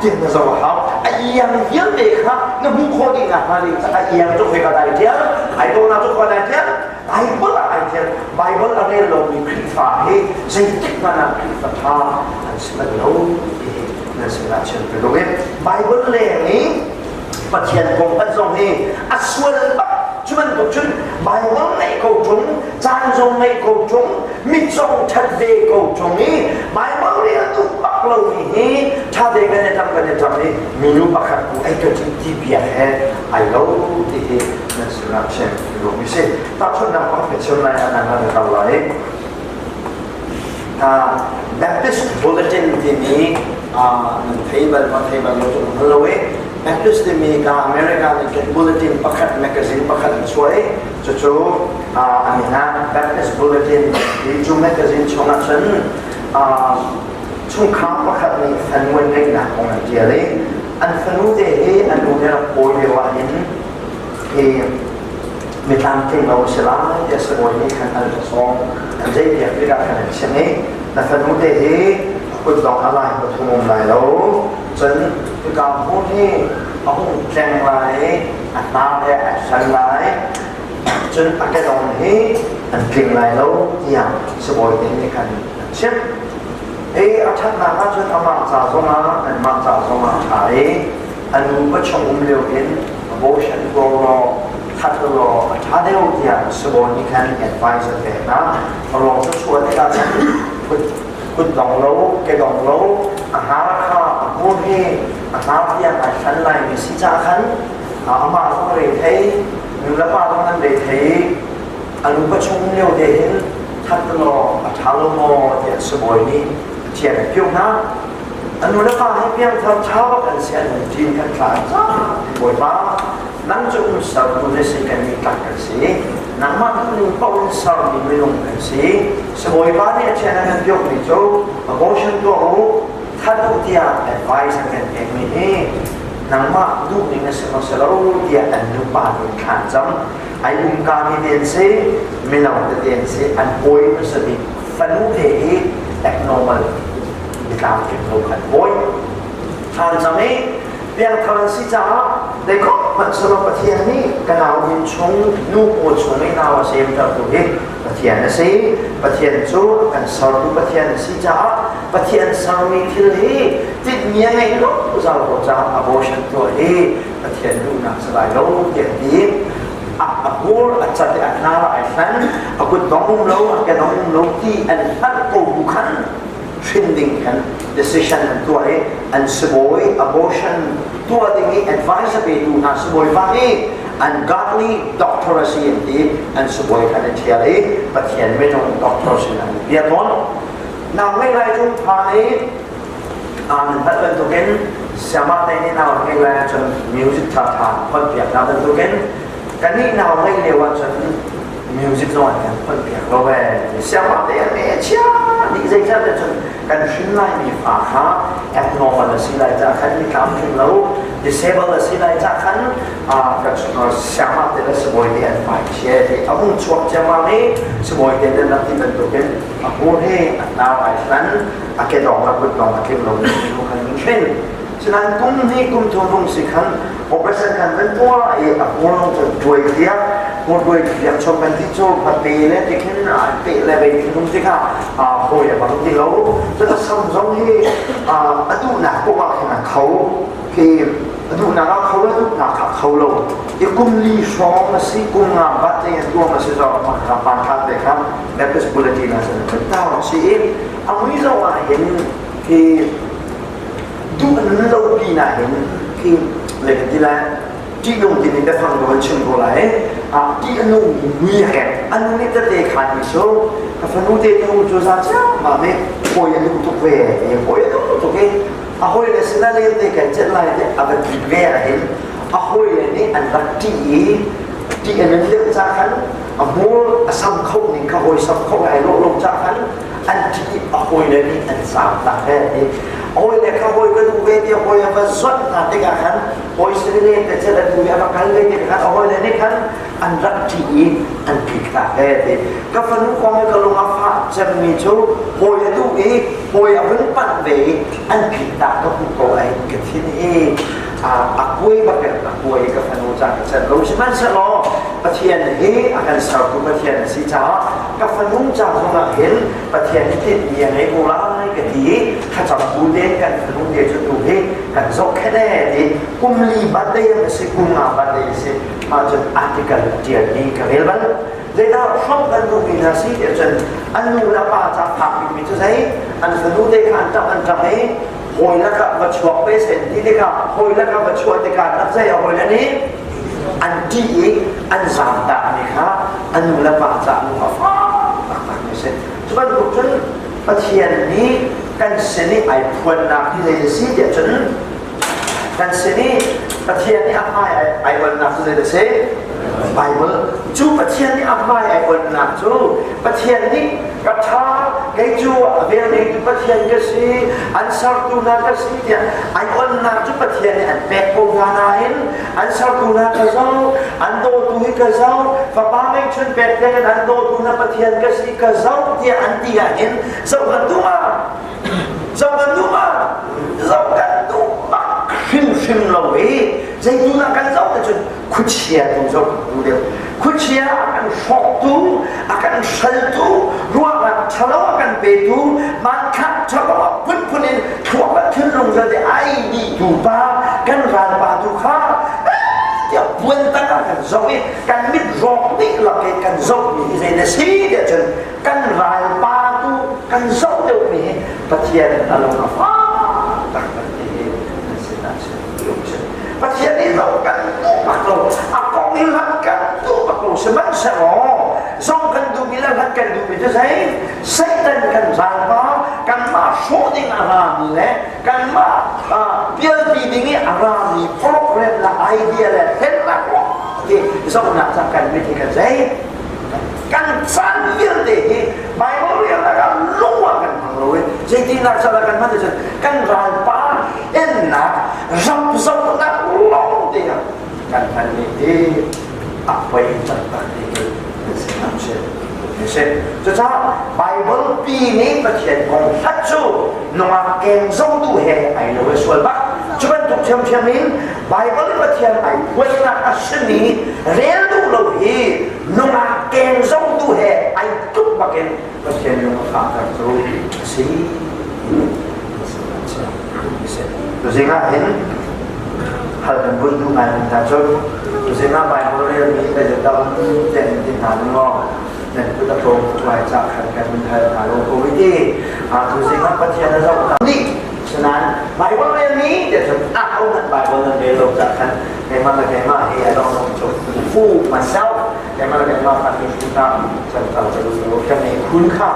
tiền là giàu hảo ai yang nhớ về khác nó muốn khó đi ngặt mà đi ai yang cho phải cả đại thiên ai đâu nào cho phải đại thiên ai bớt là đại thiên ai bớt là nên lòng mình khinh phá hết dây tích mà làm khinh phá tha anh sẽ là lâu nên sẽ là chuyện về đâu hết ai bớt lệ ní và thiền cùng ân dòng đi xuân bắc chúng mình tổ chức bài vở này cầu chúng trang dòng này cầu chúng mít dòng thật về cầu chúng ý bài vở này là tụ bắc lâu ý cha đề cái này thăm đi mình lúc bắc hạt của anh cho chính tí bia hè ai lâu thì nên sự làm chuyện rồi mình sẽ ta cho nằm có phải chiều nay anh đang được đầu lại Baptist Bulletin thì mình thấy bạn nó cũng lâu ấy Baptist thì America thì cái bulletin pakat magazine pakat suai cho anh ha Baptist Bulletin thì chung magazine trong ngành chân chung khám pakat này phần nguyên này là công việc gì đấy อันสนุกเดะอันนู้นเราโอยเดียวเห็นมีตามเก่งเราเสลายจะสวยนี่ขันอันสองอันเจียบด้วยกันขันเช่นนี้แต่สนุกเดะคุณต้องอะไรก็ทุ่มลายแล้วจนการพูดที่เอาหุ่นแจงลายอัตราและอัตราลายจนอาการตรงนี้อันเก่งลายแล้วอย่างสวยนี่ขันเช่นอาชันนาก็จนอามาจ่าสมาอันมาจ่าสมาไทยอันนู้นก็ชงเร็วเห็นโบชันโกรทัดรอถ้าได้อุทิศสมบูรณ์นี่กันแอดไวส์เสร็จนะลองจะชวนให้กันคุณลองรู้แกลองรู้อาหารข้าวพูดให้อาหารที่ยังไม่ชั้นไหนมีสิจ้าขันอามาต้องเรียนให้หรือละป้าต้องนั่นเรียนให้อันนู้นก็ชงเร็วเห็นทัดรอถ้าเราโม่เนี่ยสมบูรณ์นี่เทียนเพียงนะอันนู้นละป้าให้เพียงเท่าเช้ากันเสียหนึ่งทีกันขาดจ้าบ่อยมากนั่งจุ่มสาวดูในสิ่งนี้กันกันสินั่งมาดูนึงป้อนสาวมีไม่ลงกันสิสมัยบ้านเนี่ยเช่นนั้นยกนิจูอาบอกฉันตัวถ้าดูที่อ่ะ advice กันเองนี่นั่งมาดูนี่นะสิ่งที่เราที่อ่ะอันนู้นบ้านเป็นขันจำไอ้ลุงการนี่เดินสิไม่เราจะเดินสิอันโอยมันสติฟันรู้เท่แอกโนมันมีการเก็บตัวกันโอยขันจำนี้เพียงทางสิจ้าเด็กก็มันสรุปประเทศนี้กันเอาดินชงนู่นชงไม่น่าว่าเสียมจากตัวเองประเทศนั้นสิประเทศจูกันสรุปประเทศสิจ้าประเทศสามีที่เลยติดเมียไงลูกเราก็จะอาโบชันตัวเองประเทศนู้นน่ะสบายโลกเย็นดีอาบูร์อาจจะได้นาไอ้นั้นอากุดน้องเราแกน้องเราที่อันนั้นกูบุคันtrending kan decision tu ai an seboi abortion tu adingi advice be tu na seboi vai an godly doctoracy di an seboi kan tiare pathian me jong doctoracy na dia ton na mai lai jong phai an ta ben tu gen sama te ni na mai lai jong music tha tha kon pia na ben tu gen kan ni na mai le wa jong music no kan kon pia lo ve sama te me chiaนี่ใจจะเป็นการชิ้นไล่มีฝาขาแอบนอนสิไล่จากขันมีคำถึงแล้ว disable สิไล่จากขันก็สามารถได้สมบูรณ์เดียนไปเชื่อที่เอาหุ่นชวจะมาเนี่ยสมบูรณ์เดียนนั้นที่เป็นตัวเป็นพูดให้ดาวไอ้นั้นอาเกดองอากุดองอาเกดลงดูขันมีเช่นฉะนั้นกุ้งนี่กุ้งทงลงสิขันผมประสานกันเป็นตัวไอ้อาพูดลงจะด้วยเดียพูดด้วยเดียชมกันที่โจ้ปฏิเนี่ยที่ขึ้นเตะเลยไปที่ตรงที่ข้าโอ้ยบางทีเราจะต้องซ้ำซ้ำที่ดูหนักพวกว่าขนาดเขาคือดูหนักเขาแล้วดูหนักเขาเราอีกุ้งลีชองมาสิกุ้งบัตรเนี่ยตัวมาสิเราขับปานขับเลยครับแบบเป็นบุลเลตินนะสิเป็นต้าสิเอาไม่เราเห็นคือดูอันนั้นเราดีนะเห็นคือเลยกันที่แล้วที่ลงที่นี่ได้ฟังโดยเชิงโบราณที่อันนู้นมีแห่อันนู้นนี่จะเด็กขันมิโซกับฟันนู้นเด็กนู้นจูซาจ้ามาไม่โอยนู้นทุกเวย์โอยนู้นทุกเวย์โอยเลยสินั่นเลยเด็กกันเจ็ดลายเด็กอาจจะกินเวย์เห็นโอยเลยนี่อันรักที่อันนั้นเลือกจากขันมูซ้ำเข้าหนึ่งเขาโอยซ้ำเข้าไอ้ลงจากขันอันที่โอยเลยนี่อันสามตาแค่นี้โอ้ยเนี่ยเขาโอยก็ดูเวทีโอยมาสดหนาติกันขันโอยสิเล่แต่จะได้ดูอะไรกันเลยติกันโอยเลยนี่ขันอันรักที่อันผิดตาแค่นี้ก็ฟังกองก็ลงอาฟ้าจะมีชูโอยดูโอยเอาเรื่องปั่นเวอันผิดตาก็พูดโอยกับที่นี่akuay bakit ako ay kafanutan sa Rose man sa lo patian he akan sa ko patian si cha kafanutan so na hen patian ti dia nei ulai ka ti kha cha bu de kan fanung de chu tu he kan zo khade de kumli badai se kunga badai se ma jan article dia ni ka velbanเลยถ้าช่องกันดูมีนาซีเดี๋ยวจนอันนู้นละป้าจะผักมีจะใช้อันสนุกได้การจับอันจับให้โอยแล้วก็มาช่วยไปเส้นที่นี่ก็โอยแล้วก็มาช่วยในการนักใจเอาโอยแล้วนี้อันที่อีกอันสามตานี่ครับอันนู้นละป้าจะมุขฟ้าต่างๆไม่เสร็จฉะนั้นพวกฉันประเทศนี้กันเสนี่ไอ้พวนนักที่เลยซีเดี๋ยวจนกันเสนี่ประเทศนี้ไอ้พวนนักที่เลยเสไบเบิลจูประเทศนี้อัพไว้ไอ้คนนักจูประเทศนี้กระชา cái chú về đây chú bắt hiện cái gì anh sao tu na cái gì thì anh ôn na chú bắt hiện anh bẹt bông ra này anh sao tu na cái dâu anh đô tu cái dâu và ba mấy chuyện bẹt cái anh đô tu na bắt hiện cái gì cái dâu thì anh đi anh dâu gần tu mà dâu gần tu mà phim lâu ấy dây tu na cái dâu là chuyện khuyết chia tu dâu tu đều khuyết akan foto akan saltu ruangan kalau akan betu maka coba pun kuat terung jadi ID tuba kan ran tuha dia buan tangan kan zoe kan mit rock ni lakai kan zoe ni saya si dia kan ran tu kan zoe tu ni patian along apa tak berarti senang patian ni kan maklo aku hilangkan sebab sao song kan tu bilang kan tu itu Satan kan zalpa kan ma shooting aram ni kan ma biar dini aram ni program la idea la head la okey song nak kan mesti kan kan san biar deh Bible yang nak luar kan mengalui jadi nak salahkan mana kan zalpa enak zap nak long dia kan ini apa yang terjadi dalam Malaysia. Jadi Bible ini bercerita tentang satu nama kenzong tu hai, I know es walba. Cuba untuk macam ini Bible bercerita tentang wala asni real tu lohi nama kenzong tu hai, I tu bagian bercerita tentang apa tu si. Sehingga ini hal yang berhubungan dengan sehingga Bible ini kita dalam tindakan Allah dan kita perlu belajar kan mengenai kalau ini sehingga percaya dalam ini senang Bible ini dia aku nak Bible ini belajar memang ya dong full myself memang pasti kita serta terus kami kunค่า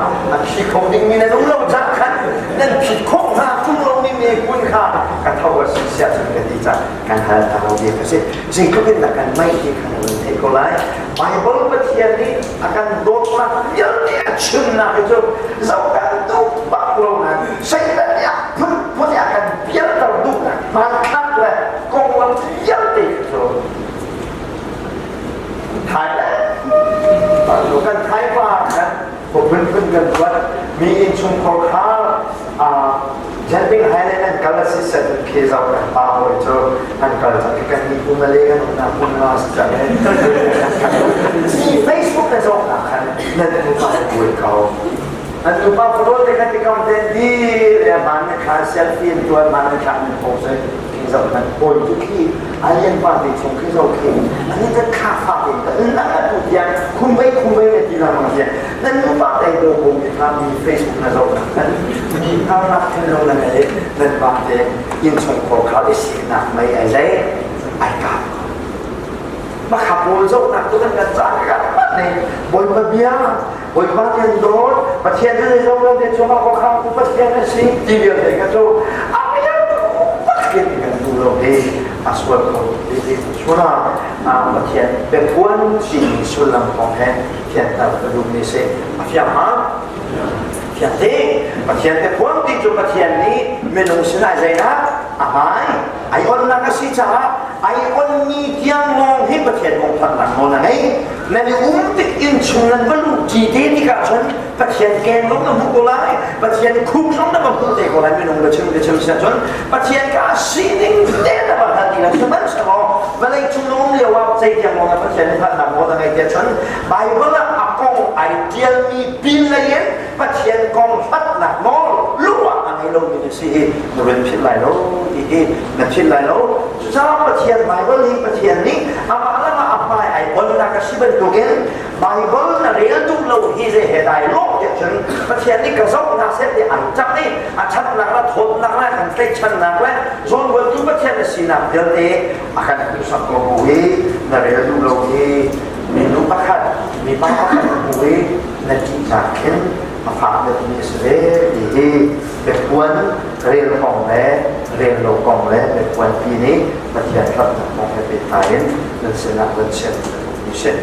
ที่คงมีในโลกจักกันนั่นผิดข้อหาทุกโลกนี้มีคุณค่าการเท่ากับสิ่งเสียสิ่งที่จะการหาทางเราเดียวกันสิ่งที่เป็นแต่การไม่ที่ขนาดนี้ก็ไล่ไบเบิลประเทศนี้akan dotlak yang dia cuna itu zakat itu bakulungan sehingga pun akan biar terduga maka konglan yang itu Thailand bukan Thailand kan bukan kan buat mi chung kokal jadi Thailand kalau sisa kisah kan tahu itu kan kalau kan itu Malaysia nak pun sejarah di Facebook kan sok kan nanti lupa buat kau nanti lupa foto dekat di konten di mana kan selfie tuan mana kan post kisah kan boy tu ki alien party chung kisah ki ini tu kafa itu nak tu yang kumbai di dalam dia nanti lupa itu bukan di Facebook kan sok kan di mana kan orang ada nanti party yang chung kokal isi nak mai aja aikap maka boleh nak tu kan jangan ni boleh biar boleh yang dor pasien tu jauh dia cuma kau kamu pasien si dia dia tu apa yang tu pasien kan dulu asal kau di suara pasien berpuan si sulam kongen kita perlu nisi apa Jadi, pasien terpuang di tu pasien ni menunggu saja ai on nak kasi cara ai on ni tiang long hi pasien mong patlan mo na ngai na ni umtik in chungan balu jide ni ka chon pasien ken long na mukulai pasien kum long na mapute ko lai menung da chum sa chon pasien ka sining de na ba hati na saban sa mo balai chulong lewa sai tiang long na pasien phat na mo na ngai dia chon bible akong ai tiang ni bin la yen pasien kong phat na mo luwa ang ilong ni si no ben phit lai lo di na phit lai lo sa pasien bible ni pasien ni apa ai on na ka siban to gen bible na real tu lo hi je he dai lo ya chen pasien ni ka so na se di an chap ni a chap na la thot na la kan tek chan na la zon wo tu pasien si na del te akan tu sa ko hi na real tu lo hi mi nu pakhat mi pakhat hui na ti sa ken apa ni se di berpuan real kong le real lo kong le berpuan ini pasien tak mau ke lain dan senang dan set